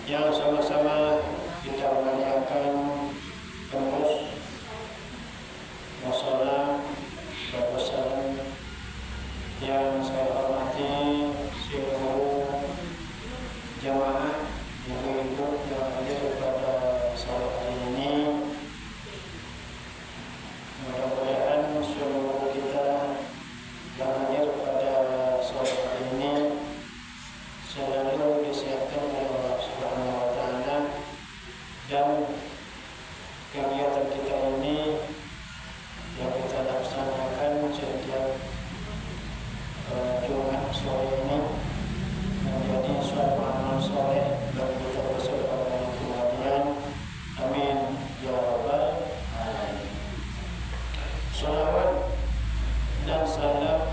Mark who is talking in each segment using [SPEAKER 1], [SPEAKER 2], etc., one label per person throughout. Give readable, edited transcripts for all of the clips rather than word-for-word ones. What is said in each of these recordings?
[SPEAKER 1] yang sama-sama kita menanyakan terus masalah bagusan yang saya hormati seluruh jamaah ibu-ibu yang hadir pada sore hari ini. Mudah-mudahan seluruh kita yang hadir pada sore hari ini selalu disehatkan oleh Allah Subhanahu wa taala, dan kegiatan kita ini yang kita laksanakan setiap Jumat sore ini menjadi suatu amal soleh bagi kita bersama pada kemudian. Amin ya rabbal alamin. Salawat dan salam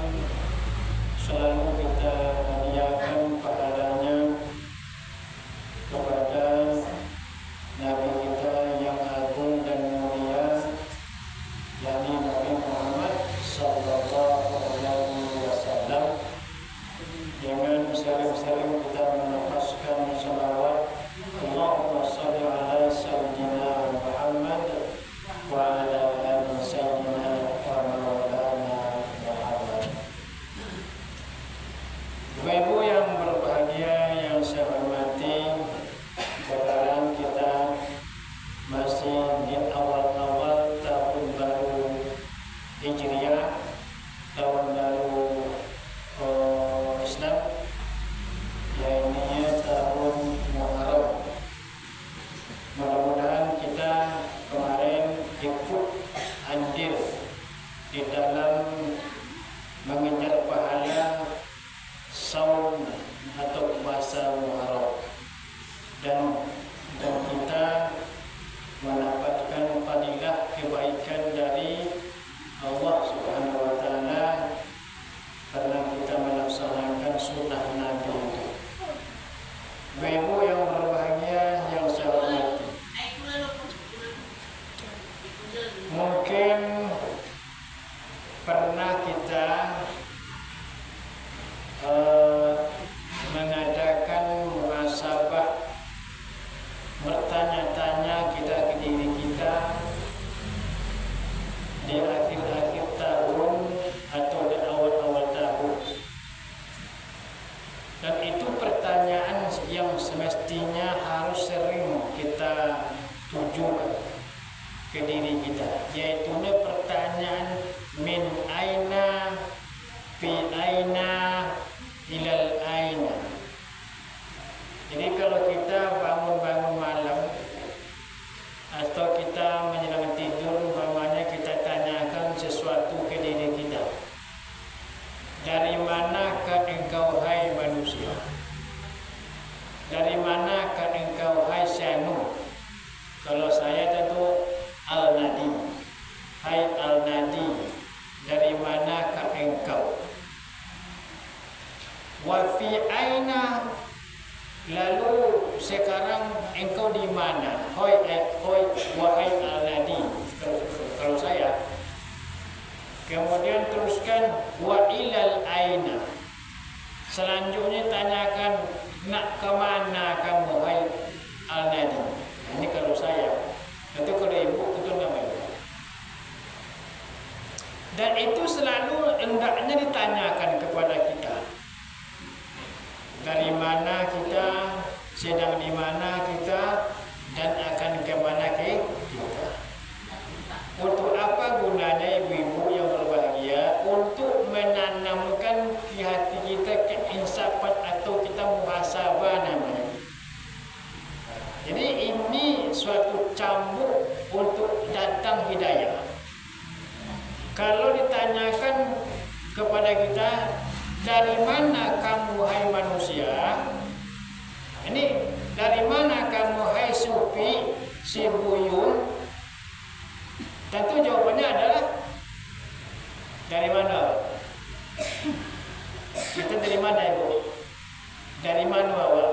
[SPEAKER 1] selalu kita hadiahkan pahalanya kepada Nabi kita yang agung dan mulia, yakni Nabi Muhammad sallallahu alaihi wasallam. Dengan sering-sering kita menafaskan salawat, Allahumma shalli ala sayyidina Muhammad wa ala ali sayyidina wa maulana Muhammad. Ibu yang berbahagia yang saya hormati, sekarang kita masih di awal-awal tahun baru Hijriah, tahun baru Islam, yaitu tahun Muharram. Mudah-mudahan kita kemarin ikut andil di dalam mengejar pahala saum atau puasa Muharram, dan kita mendapatkan fadilah kebaikan dari Allah Subhanahu wa taala karena kita melaksanakan sunnah Nabi itu. Ibu yang berbahagia yang saya hormati, mungkin pernah kita mengadakan muhasabah, bertanya-tanya kita ke diri kita di akhir-akhir tahun atau di awal-awal tahun. Dan itu pertanyaan yang semestinya harus sering kita tujukan ke diri kita, yaitu pertanyaan min aina fi aina ilal aina. Jadi kalau kita bangun-bangun malam atau kita menjelang tidur, umpamanya kita tanyakan sesuatu ke diri kita, dari manakah engkau hai manusia? Dari manakah engkau hai Syanu? Kalau saya tentu Al-Nadi. Hai Al-Nadi, dari manakah engkau? Wa fi aina, lalu sekarang engkau di mana? Hoi wahai Al-Nadi, kalau saya. Kemudian teruskan wa ilal aina. Selanjutnya tanyakan, nak ke mana kamu hai Al-Nadi? Ini kalau saya. Itu kalau ibu itu namanya. Dan itu selalu hendaknya ditanyakan kepada kita. Dari mana kita, sedang di mana kita, dan akan ke mana kita. Untuk apa gunanya ibu-ibu yang berbahagia? Untuk menanamkan di hati kita keinsapan atau kita muhasabah namanya. Jadi ini suatu cambuk untuk datang hidayah. Kalau ditanyakan kepada kita, dari mana kamu hai manusia? Ini dari mana kamu hai Supi, si Buyung? Tentu jawabannya adalah dari mana? Kita dari mana ibu? Dari mana awal?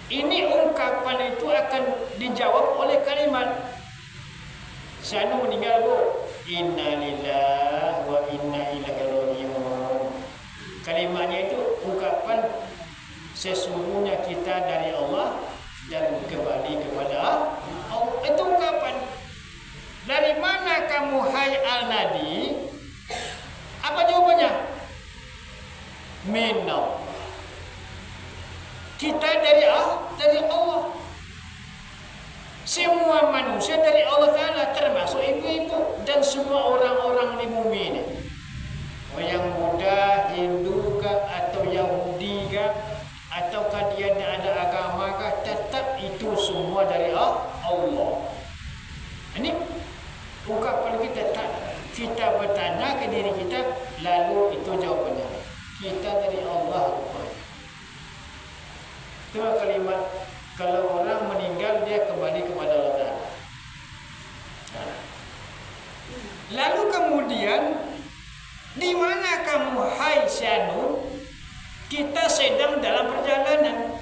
[SPEAKER 1] Ini ungkapan itu akan dijawab oleh kalimat, Syanu meninggal bu, inna lillahi wa inna ilaihi raji'un. Kalimatnya itu ungkapan sesungguhnya kita dari Allah dan kembali kepada Allah. Itu ungkapan. Dari mana kamu hai al-nadi? Apa jawabannya? Minallah. Kita dari Allah. Semua manusia dari Allah Ta'ala, termasuk ibu-ibu dan semua orang-orang di bumi ini. Yang Buddha, Hindu kah, atau Yahudi kah, ataukah dia ada agama kah, tetap itu semua dari Allah. Ini ungkapan kita bertanya ke diri kita, lalu itu jawabannya. Kita dari Allah. Itu kalimat. Kalau orang meninggal, dia kembali kepada Allah Ta'ala. Lalu kemudian, di mana kamu hai Syanun? Kita sedang dalam perjalanan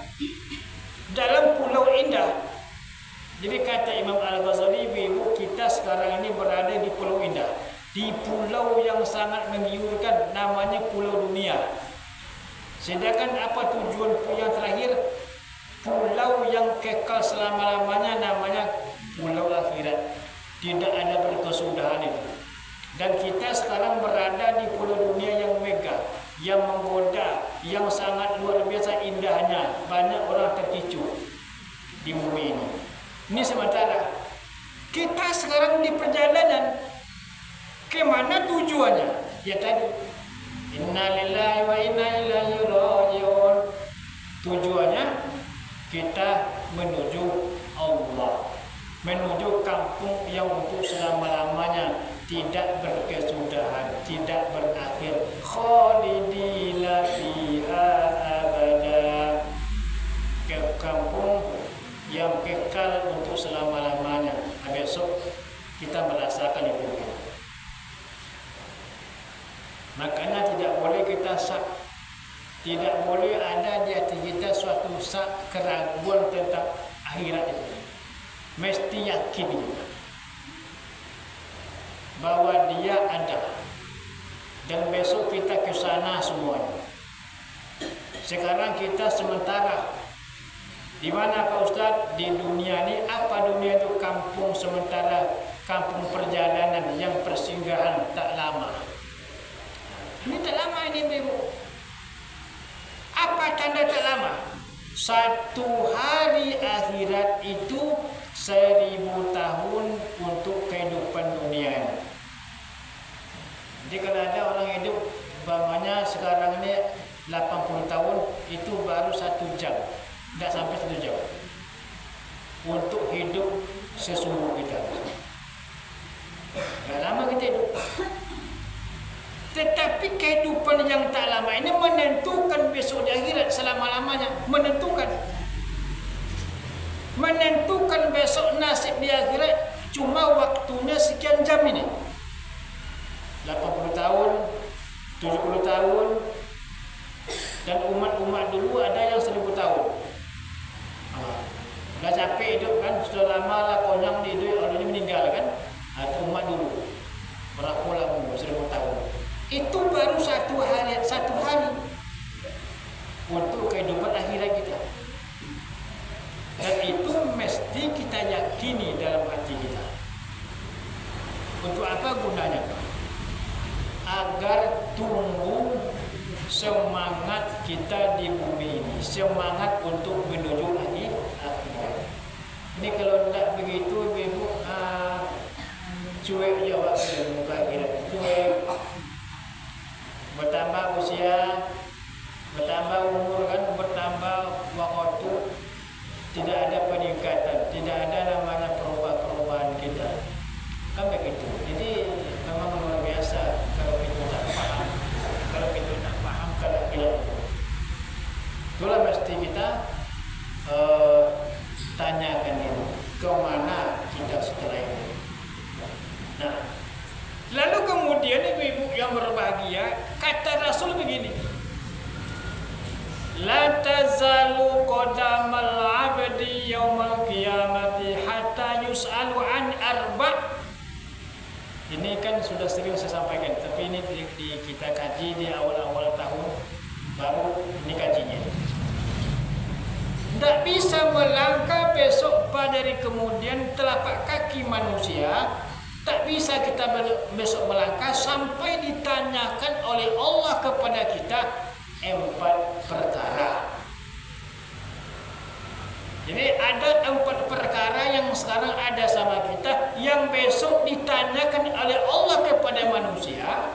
[SPEAKER 1] dalam pulau indah. Jadi kata Imam Al-Ghazali, ibu kita sekarang ini berada di pulau indah, di pulau yang sangat menggiurkan, namanya pulau dunia. Sedangkan apa tujuan yang terakhir? Pulau yang kekal selama-lamanya, namanya pulau akhirat. Tidak ada berkesudahan itu. Dan kita sekarang berada di pulau dunia yang megah, yang menggoda, yang sangat luar biasa indahnya. Banyak orang terpicu di bumi ini. Ini sementara. Kita sekarang di perjalanan. Kemana tujuannya? Ya tadi. Inna lillahi wa inna ilaihi raji'un. Tujuannya kita menuju Allah, menuju kampung yang untuk selama-lamanya tidak berkesudahan, tidak berakhir. Khalidina fiha abada. Ke kampung yang kekal untuk selama-lamanya. Besok kita merasakan itu. Makanya tidak boleh kita tidak boleh ada di hati kita suatu keraguan tentang akhirat itu. Mesti yakin bahwa dia ada. Dan besok kita ke sana semuanya. Sekarang kita sementara. Di mana Pak Ustadz? Di dunia ini. Apa dunia itu? Kampung sementara, kampung perjalanan yang persinggahan tak lama. Ini tak lama ini, Ibu. Apa tanda tak lama? 1 hari akhirat itu 1000 tahun untuk kehidupan dunia. Jadi kalau ada orang hidup, umpamanya sekarang ini 80 tahun, itu baru 1 jam. Tidak sampai 1 jam. Untuk hidup sesungguh kita. Tidak lama kita hidup. Tetapi kehidupan yang tak lama ini menentukan besok di akhirat selama-lamanya. Menentukan besok nasib di akhirat cuma waktunya sekian jam ini. 80 tahun, 70 tahun, dan umat-umat dulu ada yang 1000 tahun. Dah capek hidup kan, sudah lama lah konyang di hidup, orangnya meninggal kan. Atau umat dulu, berapa lama, 1000 tahun. Itu baru 1 hari untuk kehidupan akhirat kita. Dan itu mesti kita yakini dalam hati kita. Untuk apa gunanya? Agar tumbuh semangat kita di bumi ini, semangat untuk menuju akhirat. Ini kalau tidak begitu, Ibu, cuek jawab muka akhirat, cuek. Bertambah usia, bertambah umur kan, bertambah waktu, tidak ada peningkatan, tidak ada namanya perubahan kita. Kan begitu. Jadi memang luar biasa kalau kita tak paham, kalau kita tak paham kalau kita. Itulah mesti kita tanyakan ini, ke mana kita setelah ini. Nah, lalu kemudian ibu-ibu yang berbahagia, kata Rasul begini, la tazalu qadamal abdi yaumal qiyamati hatta yus'alu an arba'. Ini kan sudah sering saya sampaikan, tapi ini kita kaji di awal-awal tahun. baru ini kajinya. Tidak bisa melangkah besok pada hari kemudian telapak kaki manusia. Tak bisa kita besok melangkah sampai ditanyakan oleh Allah kepada kita 4 perkara. Jadi ada 4 perkara yang sekarang ada sama kita, yang besok ditanyakan oleh Allah kepada manusia.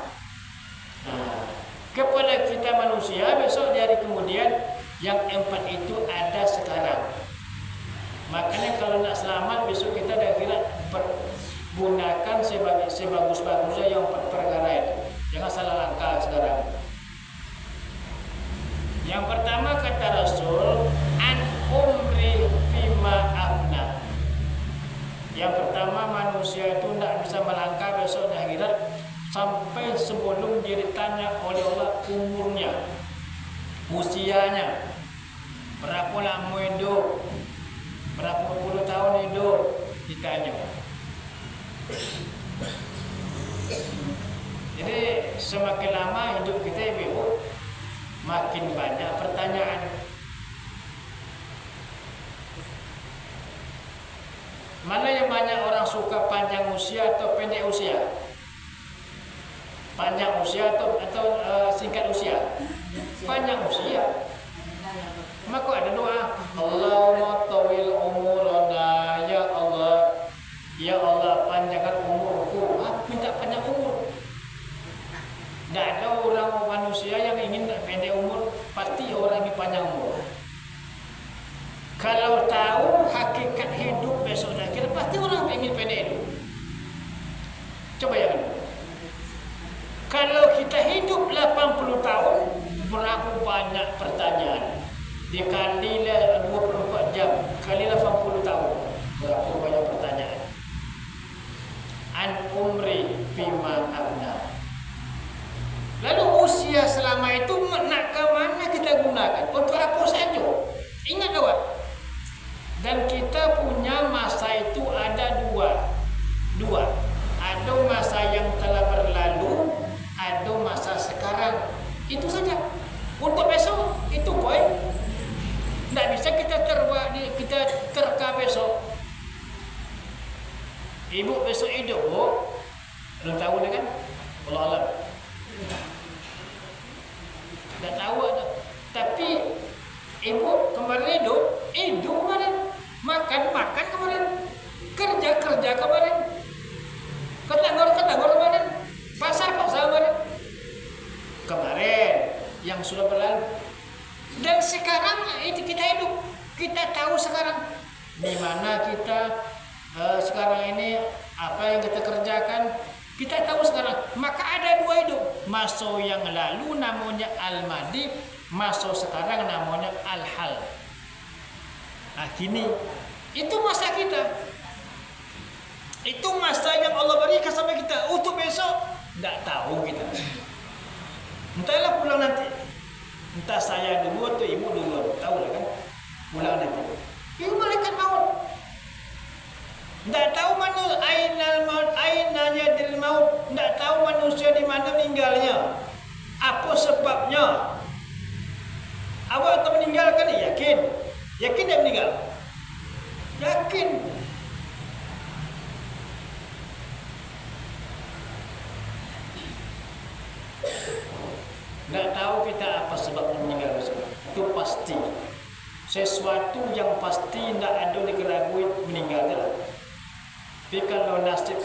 [SPEAKER 1] Kepada kita manusia besok di hari kemudian, yang 4 itu ada sekarang. Makanya kalau nak selamat besok kita dah kira gunakan sebagus-bagusnya yang 4 perkara itu. Jangan salah langkah sekarang. Yang pertama kata Rasul, an umri bima afna. Yang pertama manusia itu tidak bisa melangkah besok di akhirat sampai sebelum dia ditanya oleh Allah umurnya, usianya, berapa lama hidup, berapa puluh tahun hidup, ditanya. Jadi semakin lama hidup kita ibu, makin banyak pertanyaan. Mana yang banyak orang suka panjang usia atau pendek usia? Panjang usia atau singkat usia? Panjang usia. Maka ada doa, Allahumma tawil umurana, ya Allah. Ya Allah, panjangkan umurku. Minta panjang umur. Tidak ada orang manusia yang ingin pendek umur, pasti orang ini panjang umur. Kalau tahu hakikat hidup besok dan akhir, pasti orang ingin pendek hidup. Coba ya. Kalau kita hidup 80 tahun, berapa banyak pertanyaan? Dikalilah 24 jam, kali 80 tahun, berapa banyak pertanyaan? An umri bima abna. Lalu usia selama itu nak ke mana kita gunakan? Untuk apa saja? Ingat awak. Dan kita punya masa itu ada dua. Ada masa yang telah berlalu, ada masa sekarang. Itu saja. Untuk besok itu koi. Tidak bisa kita terka besok. Ibu besok hidup, belum tahu dah kan? Allah alam. Tak tahu ada. Tapi ibu kemarin hidup kemarin, makan kemarin, kerja kemarin, ketanggur kemarin, pasar kemarin yang sudah berlalu. Dan sekarang itu kita hidup, kita tahu sekarang di mana kita sekarang ini, apa yang kita kerjakan. Kita tahu sekarang, maka ada dua hidup. Masa yang lalu namanya al-madi, masa sekarang namanya al-hal. Nah kini, itu masa kita. Itu masa yang Allah berikan sama kita. Untuk besok, tidak tahu kita. Entahlah pulang nanti. Entah saya dulu atau ibu dulu. Tahu lah kan, pulang nanti. Ini malaikat maut. Tidak tahu mana ainal maut, ainanya diril maut. Tidak tahu manusia di mana meninggalnya. Apa sebabnya? Awak tak meninggalkan? Yakin? Yakin dia meninggal? Yakin. Tidak tahu kita apa sebab meninggal besok. Itu pasti. Sesuatu yang pasti tidak ada dikeragui meninggal dia. Tapi kalau nasib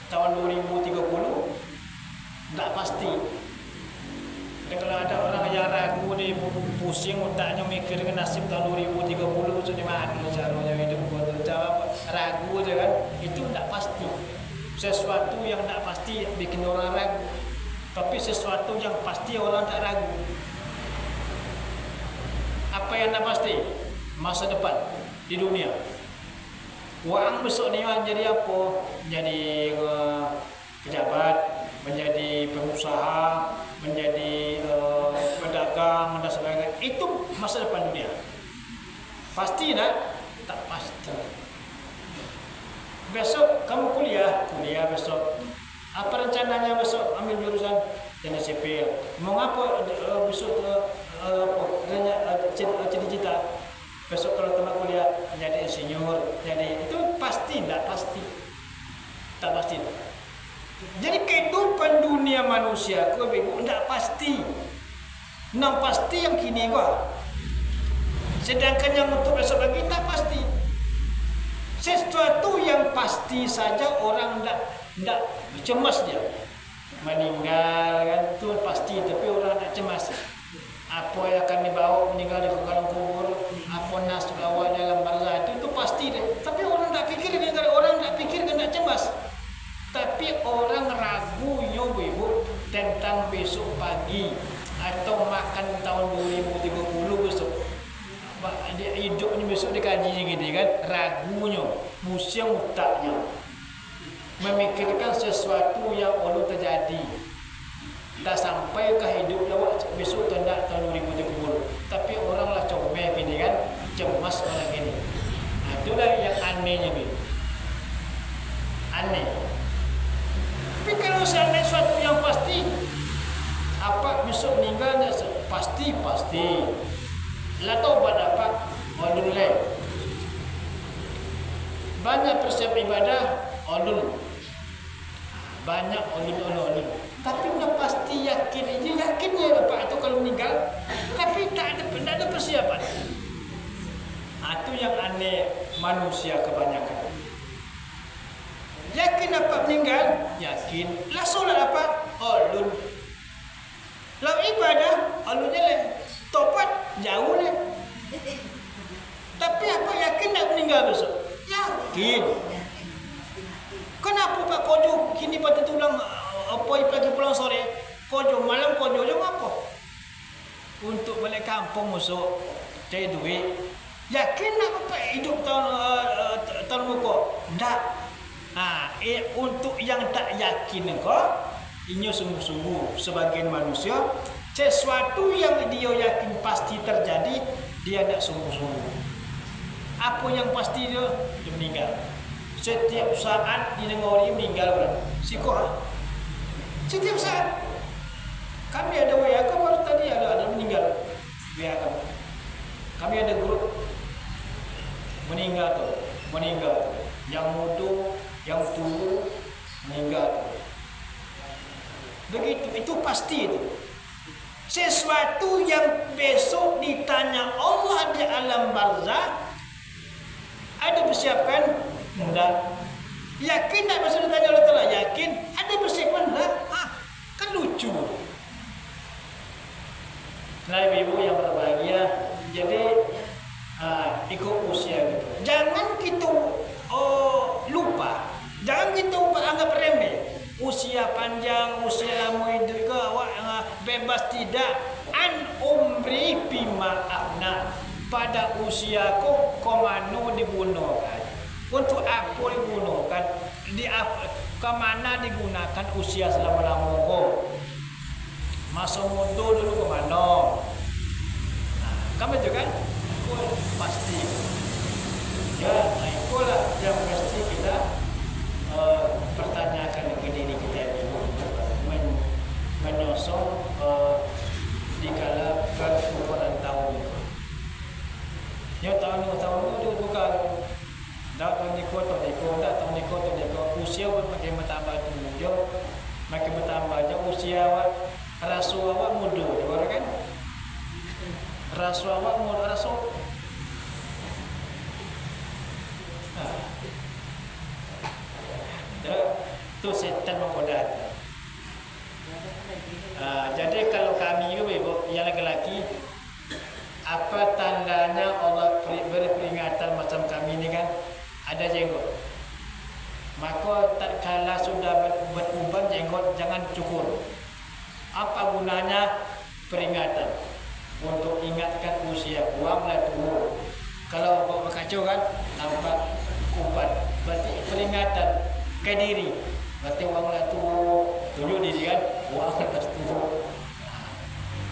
[SPEAKER 1] tahun 2030 tidak pasti. Dan kalau ada orang yang ragu ni, pusing otaknya mikir dengan nasib tahun 2030 macam mana caranya hidup atau jawab ragu je kan, itu tidak pasti. Sesuatu yang tidak pasti bikin orang ragu. Tapi sesuatu yang pasti orang tak ragu. Apa yang tidak pasti? Masa depan di dunia. Orang besok ni jadi apa? Jadi pejabat, menjadi pengusaha, menjadi pedagang dan sebagainya. Itu masa depan dunia. Pasti tak? Tak pasti. Besok kamu kuliah besok. Apa rencananya besok? Ambil jurusan teknik sipil. Mau apa besok Besok kalau tamat kuliah jadi insinyur, jadi itu pasti tak pasti. Tak pasti. Jadi kehidupan dunia manusia kau ibu tak pasti. Nam pasti yang kini gua. Sedangkan yang untuk besok lagi tak pasti. Sesuatu yang pasti saja orang tak cemas dia. Meninggal kan itu pasti, tapi orang tak cemas. Apa yang akan dibawa meninggal di kolong kubur, apa nasib awak dalam barzah itu pasti deh. Tapi orang tak fikir kan, orang tak fikir kan tak cemas. Tapi orang ragu yo ibu tentang besok pagi atau makan tahun 2030 besok. Dia hidup ni besok dikaji gitu kan, ragunya, musim utaknya. Memikirkan sesuatu yang perlu terjadi. Tak sampai ke hidup lawak besok tak tahun 2030. Tapi orang lah comel gini kan, cemas orang gini. Nah, itulah yang anehnya gitu. Aneh. Tapi kalau seandainya sesuatu yang pasti, apa besok meninggal pasti. Lah tahu buat apa? Odul le. Banyak persiapan ibadah, odul. Banyak odul. Tapi dah pasti yakin ya bapak itu kalau meninggal, tapi tak ada persiapan. Itu yang aneh manusia kebanyakan. Yakin apa meninggal? Yakin. Lah solat apa? Ulun. Lah ibadah? Ulunnya le. Topat jauh le. Tapi apa yakin tak meninggal besok? Yakin. Kenapa Pak Kojo kini patut tulang apa pagi pulang sore? Kojo malam kojo jom apa? Untuk balik kampung besok cari duit. Yakin nak apa hidup tahun muka? Tak. Untuk yang tak yakin engkau, ini sungguh-sungguh sebagian manusia, sesuatu yang dia yakin pasti terjadi, dia tak sungguh-sungguh. Apa yang pasti dia meninggal. Setiap saat didengar dia meninggal orang. Sikoh. Setiap saat. Kami ada WA baru tadi ada meninggal. WA kami. Kami ada grup meninggal tu. Yang muda, yang tua meninggal. Begitu, itu pasti itu. Sesuatu yang besok ditanya Allah di alam barzah, ada persiapan? Tidak. Yakin tak besok ditanya Allah Ta'ala? Yakin. Ada persiapan? Tidak. Kan lucu. Nah, ibu yang berbahagia, jadi ikut usia gitu. Jangan kita lupa. Jangan kita anggap remeh. Usia panjang, usia lama hidup ke awak bebas tidak. An umri bima afna. Pada usiaku komano digunakan. Untuk apa digunakan? Kemana digunakan usia selama-lamanya? Masa muda dulu kemana? Kamu juga kan? Pasti. Ya, itulah yang mesti kita pertanyakan ke diri kita dulu. Menyosong dikala berkumpulan tahun itu. Ya tahun itu bukan. Dah tahun niko. Usia makin bertambah tu. Makin bertambah je usia awak. Rasu awak muda, betul kan? Rasu awak muda rasu. Tu setan menggoda. Jadi kalau kami ibu yang laki-laki, apa tandanya Allah beri peringatan macam kami ni kan? Ada jenggot. Maka tak kala sudah beruban jenggot jangan cukur. Apa gunanya peringatan? Untuk ingatkan usia, buanglah tua. Kalau bawa kacau kan, nampak kubat. Berarti peringatan ke diri. Berarti buanglah tua. Tunjuk diri kan, buanglah tua.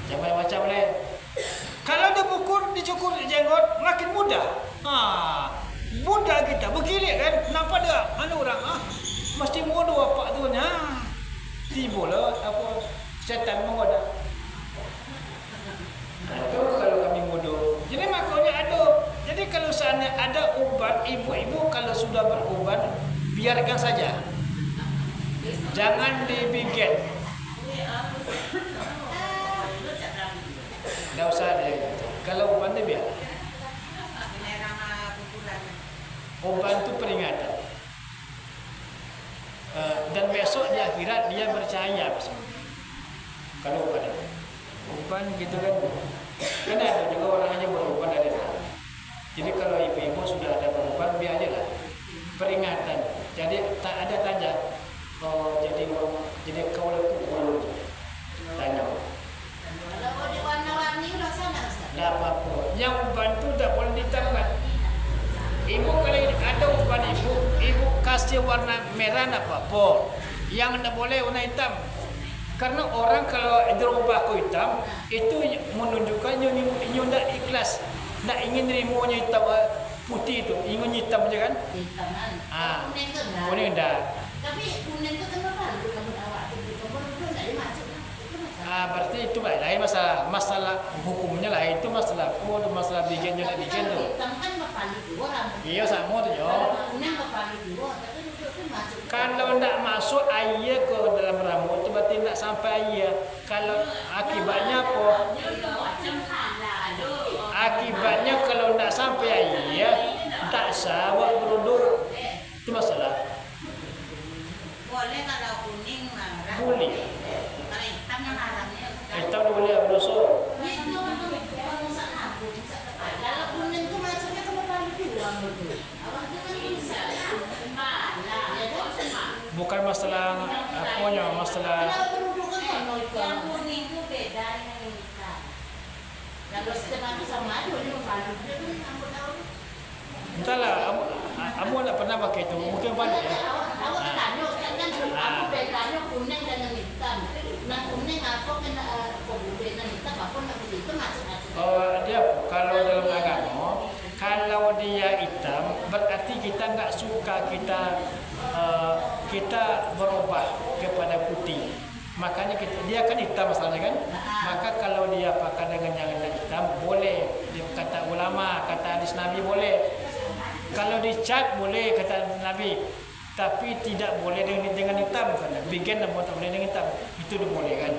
[SPEAKER 1] Jangan macam lain. Kalau dia dicukur jenggot, makin mudah. Mudah kita berkilik kan, nampak dia mana orang mesti muda apa tu tibalah apa setan menggoda. Itu kalau kami muda. Jadi makanya ada. Jadi ibu-ibu kalau sudah beruban biarkan saja, jangan dibikin. Nggak usah deh. Kalau uban itu biar. Uban itu peringatan. Dan besok di akhirat dia bercahaya. Kalau uban gitu kan. Karena ada juga orang hanya beruban dari itu. Jadi kalau ibu-ibu sudah ada beruban biar aja lah. Peringatan. Jadi tak ada tanya. Oh, jadi kau lakukan tanya.
[SPEAKER 2] Kalau di warna-warni rasanya
[SPEAKER 1] Tidak apa-apa. Yang uban itu tidak boleh ditambah. Ibu kalau ada uban ibu kasih warna merah tidak apa-apa. Yang tidak boleh warna hitam. Karena orang kalau dirubah ke hitam itu menunjukkan nyu tidak ikhlas, tidak ingin nerimanya hitam putih itu, ingin hitam aja kan?
[SPEAKER 2] hitam kan. Kuning tu enggak.
[SPEAKER 1] Kuning dah.
[SPEAKER 2] Tapi kuning tu kenapa lu kamu awak tu belum dari masuk.
[SPEAKER 1] Berarti itu lain masalah hukumnya lah, itu masalah masalah bikinnya tak bikin tu.
[SPEAKER 2] Hitam kan berpaling dua orang.
[SPEAKER 1] Iya sama tu jo.
[SPEAKER 2] Kuning berpaling dua, tapi duduk tu masuk.
[SPEAKER 1] Kalau tidak masuk air ke dalam rambut itu berarti tidak sampai air. Kalau akibatnya apa? Akibatnya kalau tidak sampai air, tak sah awak beruduk. Itu masalah.
[SPEAKER 2] Boleh kalau kuning marah.
[SPEAKER 1] Boleh.
[SPEAKER 2] Kalau hitam yang haramnya.
[SPEAKER 1] Hitam boleh berdosa.
[SPEAKER 2] Itu kalau sana aku bisa tepat. Kalau kuning tu masuknya ke berpaling dua betul. Awak tu kan bisa.
[SPEAKER 1] Bukan masalah apanya, masalah
[SPEAKER 2] Kalau beruduk kan yang kuning tu beda dengan yang hitam. Kalau setengah tu sama ada, dia berpaling dia tu rambut awak.
[SPEAKER 1] entahlah. Kamu tak pernah pakai itu, mungkin pandai ya.
[SPEAKER 2] Awak tanya kan aku bedanya kuning dengan hitam. Nah kuning apa kena kuning dan hitam apa nak itu masuk.
[SPEAKER 1] Dia kalau dalam agama, kalau dia hitam berarti kita enggak suka, kita berubah kepada putih. Makanya dia kan hitam masalahnya kan. Maka kalau dia pakai dengan yang hitam boleh. Dia kata ulama, kata hadis Nabi boleh. Kalau dicat boleh kata Nabi, tapi tidak boleh dengan hitam kan. Bikin tak boleh dengan hitam. Itu dia boleh kan.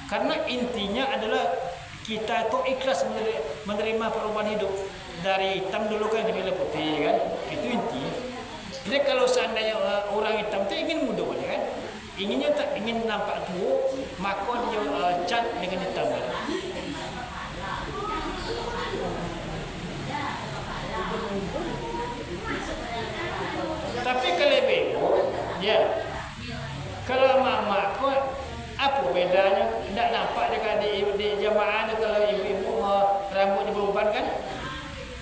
[SPEAKER 1] Karena intinya adalah kita itu ikhlas menerima perubahan hidup dari hitam dulu kan jadi putih kan. Itu inti. Jadi kalau seandainya orang hitam itu ingin muda boleh kan. Inginnya tak ingin nampak tua, maka dia cat dengan hitam. Tapi kalau ibu, ya, kalau mama kau apa bedanya? Tidak nampak dekat di jamaah ada kalau ibu-ibu rambutnya beruban kan?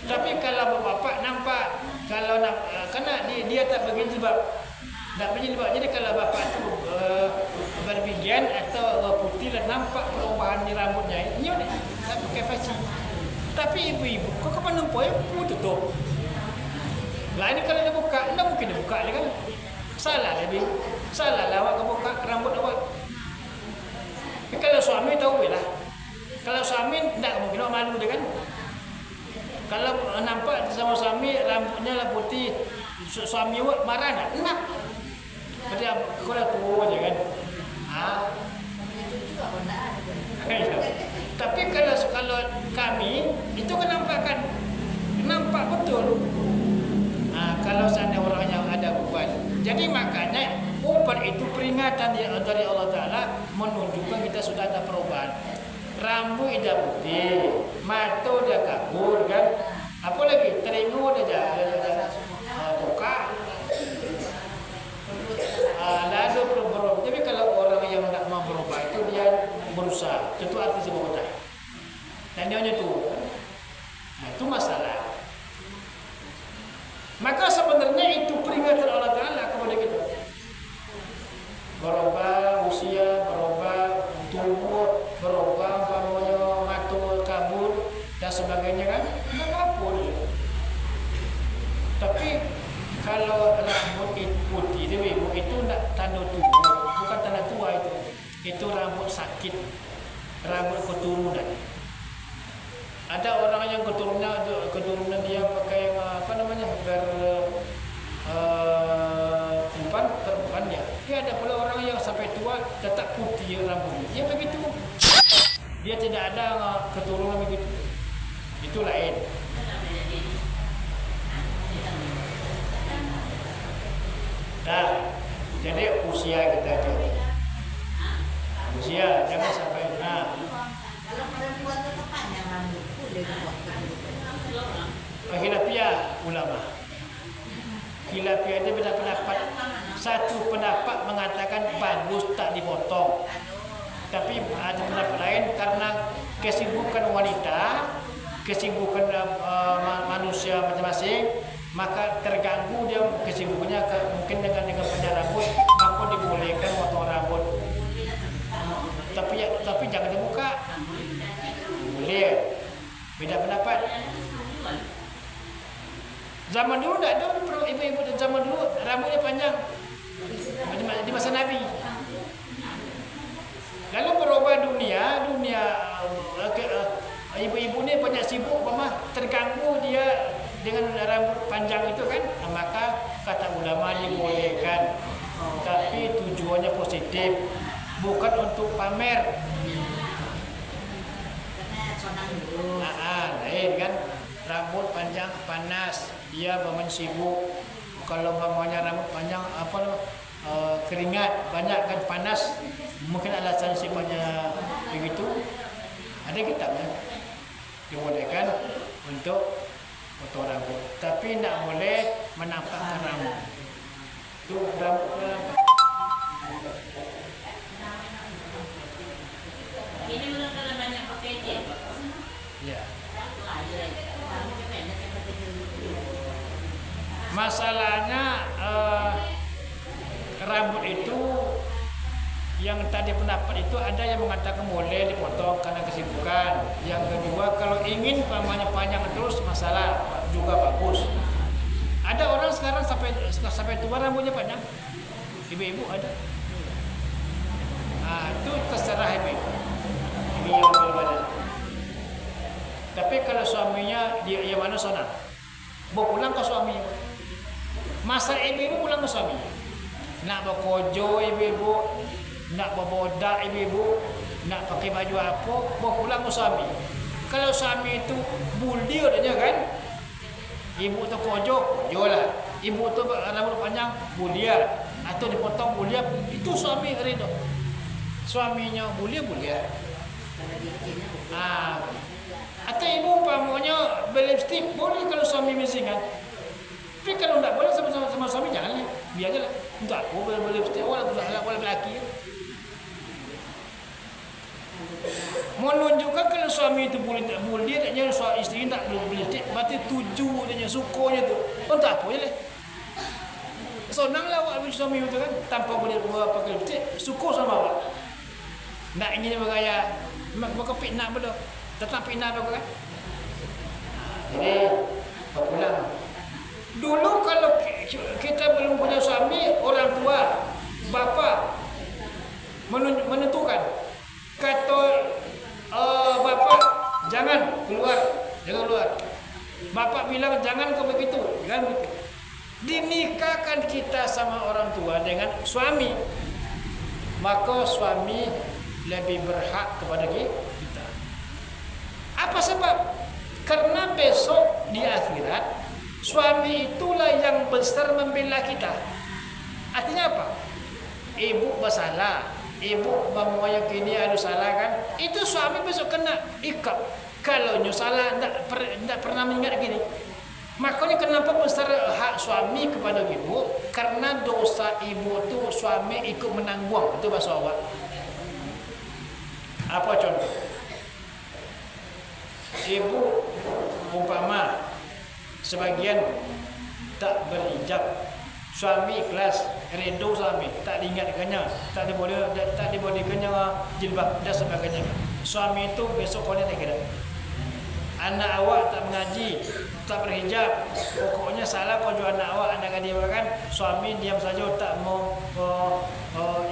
[SPEAKER 1] Tapi kalau bapak nampak, kalau karena dia tak begini sebab tak begini sebab. Jadi kalau bapak tu berbijian atau putih dan nampak perubahan di rambutnya, ini tak pakai faci. Tapi ibu-ibu, kau kapan nampak ya? Kau tutup. Lah ini kalau dia buka, tak mungkin dia buka dia kan? Salah lebih, salah lah awak buka rambut awak. Kalau suami tahu lah. Kalau suami tak mungkin awak malu dia kan? Kalau nampak sama suami rambutnya lah putih, suami awak marah tak? Enggak. Berarti kau dah tua je kan? Tapi kalau kami itu kan nampak betul. Kalau seandainya orang yang ada uban, jadi makanya uban itu peringatan dari Allah Taala menunjukkan kita sudah ada perubahan. Rambut dah putih, mata dah kabur kan? Apa lagi? Telinga dah buka. Lalu berubah. Tapi kalau orang yang tak mau berubah itu dia berusaha. Itu arti sebuah kota. Dan dia hanya tu. Itu masalah. Maka sebenarnya itu peringatan Allah Taala kepada kita. Berubah usia, berubah tubuh, berubah mata kabur dan sebagainya kan? Tak apa dia. Tapi kalau rambut putih ibu itu tak tanda tua, bukan tanda tua itu. Itu rambut sakit, rambut keturunan. Ada orang yang keturunan dia pakai apa namanya Tapi ada pula orang yang sampai tua tetap putih rambutnya. Ya begitu. Dia tidak ada keturunan begitu. Itu lain. Nah, jadi usia kita itu. Usia jangan sampai
[SPEAKER 2] Kalau perempuan tetap panjang rambut, boleh buat rambut.
[SPEAKER 1] Khilafiyah ulama. Khilafiyah itu beda pendapat. Satu pendapat mengatakan bagus tak dipotong. Tapi ada pendapat lain karena kesibukan wanita, kesibukan manusia masing-masing, maka terganggu dia kesibukannya mungkin dengan panjang rambut, maka dibolehkan potong rambut. Tapi jangan dibuka. Boleh. Beda pendapat. Zaman dulu tak ada ibu-ibu zaman dulu rambutnya panjang. Di masa Nabi. Lalu berubah dunia ibu-ibu ni banyak sibuk, terganggu dia dengan rambut panjang itu kan, maka kata ulama dibolehkan, tapi tujuannya positif, bukan untuk pamer. Lain kan, rambut panjang panas, dia sibuk. Kalau mamanya rambut panjang keringat banyak kan, panas, mungkin alasan sifatnya begitu. Ada kitabnya dibolehkan untuk potong rambut, tapi tidak boleh menampakkan rambut. Itu rambut.
[SPEAKER 2] Ini udah kalau banyak pakai jet.
[SPEAKER 1] Ya. Masalahnya rambut itu yang tadi pendapat itu ada yang mengatakan boleh dipotong karena kesibukan. Yang kedua, kalau ingin pamannya panjang terus masalah juga bagus. Ada orang sekarang sampai tua rambutnya panjang. Ibu-ibu ada. Itu terserah ibu. Ini yang berbeda. Tapi kalau suaminya dia yang mana sana, bawa pulang ke suami. Masa ibu-ibu pulang ke suami. Nak berkojo ibu-ibu, nak berbodak ibu-ibu, nak pakai baju apa, bawa pulang ke suami. Kalau suami itu buldi adanya kan, ibu tu kojo lah. Ibu tu rambut panjang bulia atau dipotong bulia, itu suami ridho. Suaminya bulia. Atau ibu umpamanya berlipstik boleh kalau suami mesingan. Tapi kalau tidak boleh sama suami jangan, biar aja lah. Untuk aku berlipstik walaupun lelaki. Menunjukkan kalau suami itu boleh dia taknya isteri tak boleh berlipstik, berarti tuju dia sukonya tu. Untuk apa je lah. Senanglah awak suami itu kan tanpa boleh pakai lipstik, suko sama awak. Nak ingin bergaya, maka fitnah betul. Tetap fitnah betul kan? Jadi pulang. Dulu kalau kita belum punya suami, orang tua, bapa menentukan. Kata bapa jangan keluar. Bapa bilang jangan kau begitu, jangan begitu. Dinikahkan kita sama orang tua dengan suami, maka suami lebih berhak kepada kita. Apa sebab? Karena besok di akhirat suami itulah yang besar membela kita. Artinya apa? Ibu bersalah, ibu meyakini ada salah kan? Itu suami besok kena ikat. Kalau nyu salah tidak pernah mengingat gini. Makanya kenapa besar hak suami kepada ibu? Karena dosa ibu tu suami ikut menanggung. Itu bahasa awak. Apa contoh? Ibu umpama sebagian tak berhijab, suami ikhlas, rindu suami, tak diingatkannya, tak dibolehkannya jilbab dan sebagainya. Suami itu besok kau tak kira. Anak awak tak mengaji, tak berhijab, pokoknya salah kau jual anak awak, anak dia kan, suami diam saja tak mau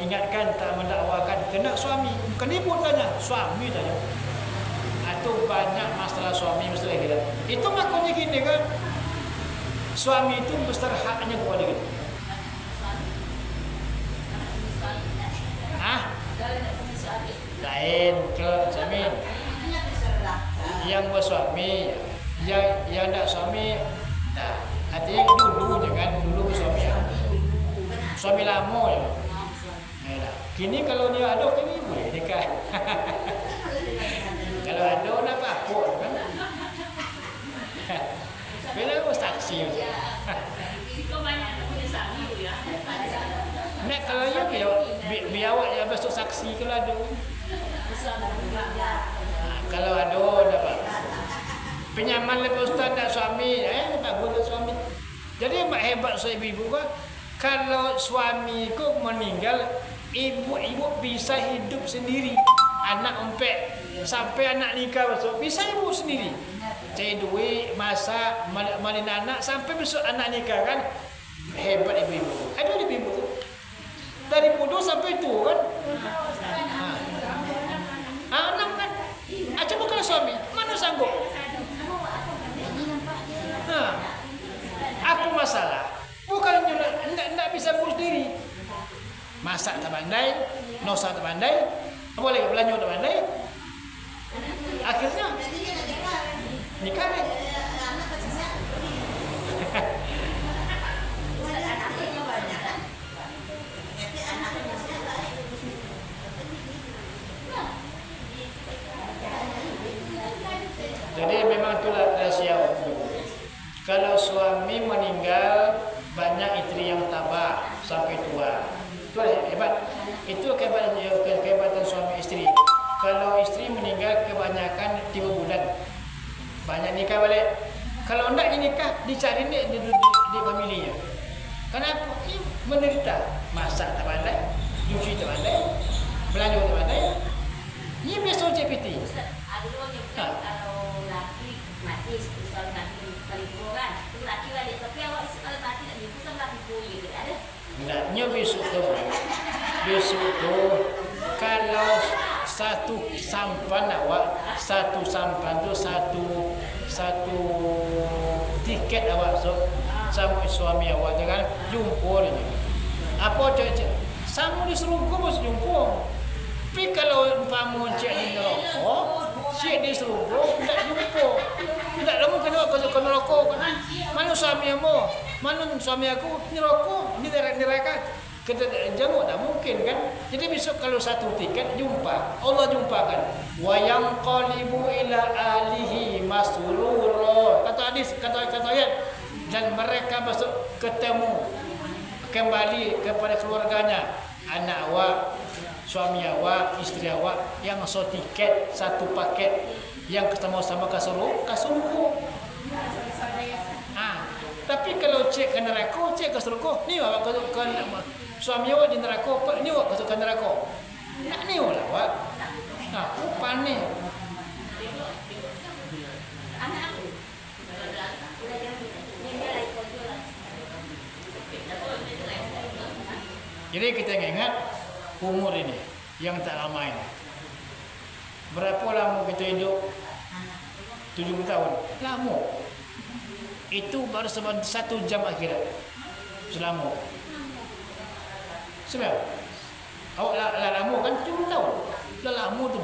[SPEAKER 1] ingatkan, tak mendakwakan. Kena suami, bukan ibu tanya, suami tanya. Itu banyak masalah suami masalah kita. Itu makanya gini kan, suami itu besar haknya kepada kita. lain kalau suami
[SPEAKER 2] Artinya diserahkan.
[SPEAKER 1] yang bersuami, yang tak suami, nah artinya dulu jangan dulu bersuami, suami lama ya. Nah, kini kalau dia ada kini boleh nikah. Kalau ada nak apa kan? Bila aku saksi.
[SPEAKER 3] Kau banyak punya sami tu ya.
[SPEAKER 1] Nak kalau ya biar awak yang besok saksi kalau ada. Kalau ada dapat. Penyaman lepas ustaz nak suami, tak boleh suami. Jadi mak hebat saya ibu kan, kalau suami ku meninggal, ibu bisa hidup sendiri. Anak umpet sampai anak nikah besok bisa ibu sendiri. Cari duit, masak, malin anak sampai besok anak nikah kan. Hebat ibu-ibu. Ada ibu-ibu tu. Dari muda sampai tu kan. Anak kan. Coba kalau suami, mana sanggup? Apa masalah? Bukan nak bisa urus diri. Masak tak pandai, nosa tak pandai, apa lagi belanja tak pandai. Akhirnya nikah ni. Jadi memang itulah rahasia. Kalau suami meninggal, banyak istri yang tabah sampai tua. Itu hebat. Itu kehebatan suami istri. Kalau istri meninggal kebanyakan 3 bulan, banyak nikah balik. Kalau tidak nikah, dicari di familinya. Kenapa? Menderita. Masak tak pandai, cuci tak pandai, belanja tak pandai. Ini biasa CPT.
[SPEAKER 3] Ada orang yang kalau laki mati, soal mati kalibu kan, itu laki balik. Tapi awak kalau mati tak jumpa sama laki boleh ke ada?
[SPEAKER 1] Naknya besok tu kalau satu sampan awak, satu sampan tu satu tiket awak sama suami awak jangan jumpa dia. Apa cak sama di serungkum mesti jumpa. Tapi kalau umpama cik di neraka, cik di serungkum tak jumpa. Tak lama kena ke neraka kan. Mana suami kamu? Mana suami aku? Neraka, ni neraka. Kita jenguk tak mungkin kan. Jadi besok kalau satu tiket jumpa, Allah jumpakan. Wa yanqalibu ila alihi masrura. Kata hadis, kata ayat. Dan mereka besok ketemu kembali kepada keluarganya, anak awak, suami awak, istri awak yang so tiket satu paket yang ketemu sama kasurku. Tapi kalau cek ke neraka, cek ke surga, ni awak ke suami awak di neraka, ni awak ke neraka. Nak ni lah awak. Upan ni.
[SPEAKER 3] Anak aku.
[SPEAKER 1] Jadi kita ingat umur ini yang tak lama ini. Berapa lama kita hidup? 70 tahun. Lama. Itu baru 1 jam akhirat. Selama. Sebab awak lama kan 70 tahun. Dah lama tu.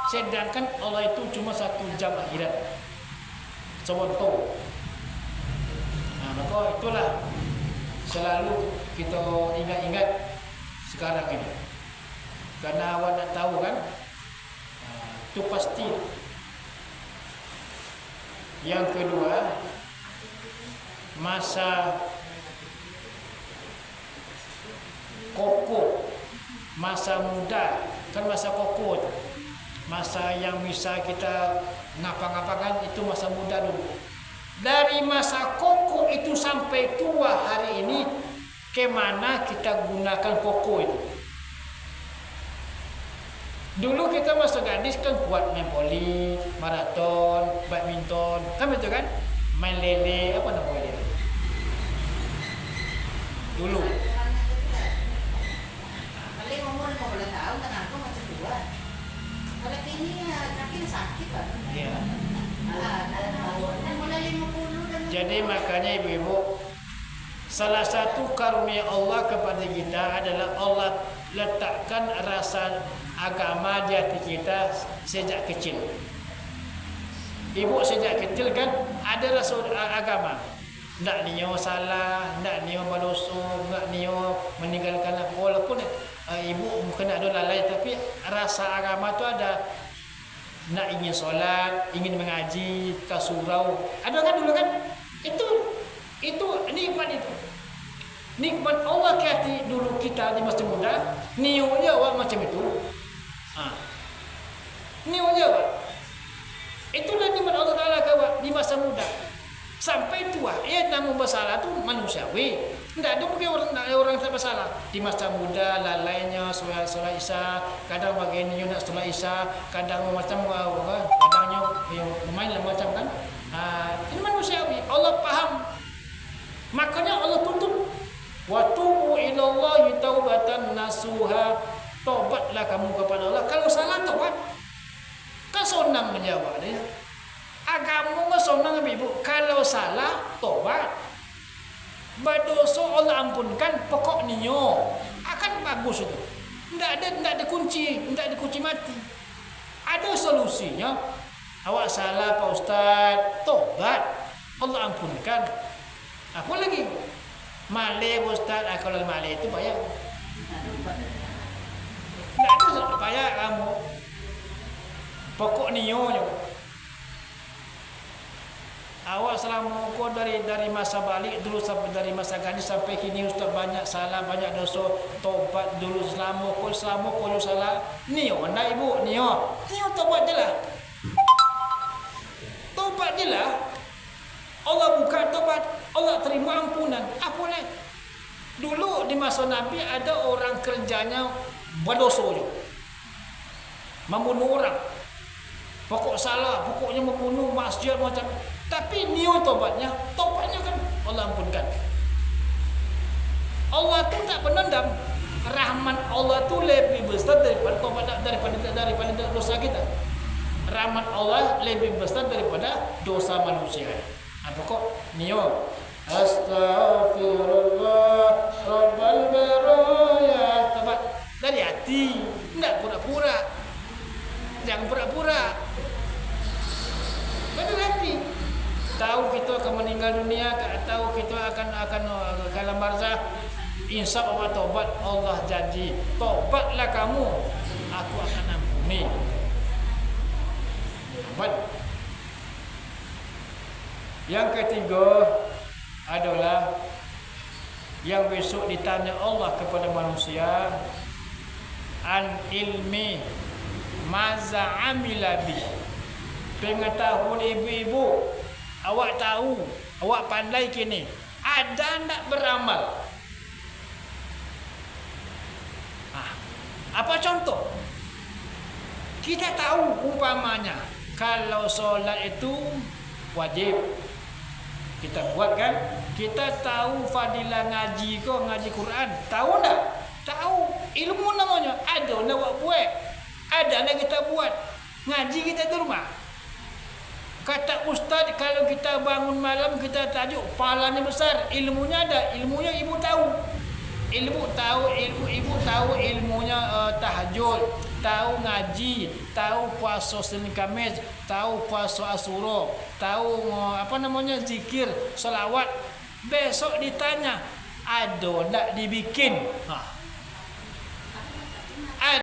[SPEAKER 1] Sedangkan Allah itu cuma 1 jam akhirat. Sebentar. Maka itulah selalu kita ingat-ingat sekarang ini. Karena awak nak tahu kan, itu pasti. Yang kedua, masa kokoh, masa muda, kan masa kokoh tu. Masa yang bisa kita ngapa-ngapakan itu masa muda dulu. Dari masa kokoh itu sampai tua hari ini, kemana kita gunakan kokoh itu? Dulu kita masa gadis kan kuat main voli, maraton, badminton, kan betul kan? Main lele, apa nama lele? Dulu.
[SPEAKER 2] Paling umur 15 tahun kan aku masih kuat. Kalau kini kaki sakit kan?
[SPEAKER 1] Ya.
[SPEAKER 2] Mulai 50 dan
[SPEAKER 1] Jadi makanya ibu-ibu, salah satu karunia Allah kepada kita adalah Allah letakkan rasa agama di hati kita sejak kecil. Ibu sejak kecil kan ada rasa agama. Tak niyo salah, tak niyo berdosa, tak niyo meninggalkan apa. Walaupun ibu kena ada lalai, tapi rasa agama tu ada. Nak ingin solat, ingin mengaji, ke surau. Ada kan dulu kan? Itu nikmat itu. Nikmat Allah ke hati dulu kita di masa muda. Niyo je awak macam itu. Niyo je awak. Itulah nikmat Allah Ta'ala kawan di masa muda. Sampai tua, namun bersalah tu manusiawi. Tidak ada mungkin orang tak bersalah. Di masa muda, lalainya, solat isya, kadang bagiannya nak solat isya, kadang macam kadangnya main macam kan. Ini manusiawi. Allah faham. Makanya Allah tuntut. Wa tubu ilallahi taubatan nasuha. Taubatlah kamu kepada Allah. Kalau salah taubat. Kan senang menjawab dia. Agama kan senang ibu. Kalau salah taubat. Berdosa Allah ampunkan, pokok niyo. Akan bagus itu. Tidak ada kunci mati. Ada solusinya. Awak salah Pak Ustaz, taubat. Allah ampunkan. Apa lagi? Malih Ustaz, kalau malih itu bayar. Tidak ada bayar kamu. Pokok niyo. Awak selama kau dari masa balik dulu sampai dari masa gadis sampai kini Ustaz banyak salah, banyak dosa. Taubat dulu selama kau salah. Niyo anda ibu, niyo taubat je lah. Taubat je lah. Allah buka taubat, Allah terima ampunan. Apa lagi? Dulu di masa Nabi ada orang kerjanya berdosa je. Membunuh orang. Pokok salah, pokoknya membunuh masjid macam. Tapi niat taubatnya kan Allah ampunkan. Allah tu tak penendam. Rahmat Allah tu lebih besar daripada dosa kita. Rahmat Allah lebih besar daripada dosa manusia. Apa kok niat? Astaghfirullah Rabbal baraya. Taubat dari hati, tidak pura-pura. Jangan pura-pura. Betul hati. Tahu kita akan meninggal dunia, tahu kita akan kalam barzah. Insya Allah taubat, Allah janji. Taubatlah kamu, aku akan ampuni. Taubat. Yang ketiga adalah yang besok ditanya Allah kepada manusia an ilmi maza amila bih. Pengetahuan ibu-ibu, awak tahu, awak pandai kini, ada tak beramal? Apa contoh? Kita tahu umpamanya kalau solat itu wajib, kita buat kan? Kita tahu fadilah ngaji ngaji Quran, tahu tak? Tahu, ilmu namanya. Ada nak awak buat, ada nak kita buat. Ngaji kita di rumah. Kata ustaz, kalau kita bangun malam kita tajuk pahalanya besar, ilmunya ada, ilmunya ibu tahu. Ibu tahu ilmunya tahajud, tahu ngaji, tahu puasa Senin Khamis, tahu puasa Asyura, tahu zikir, selawat. Besok ditanya, ada tak dibikin?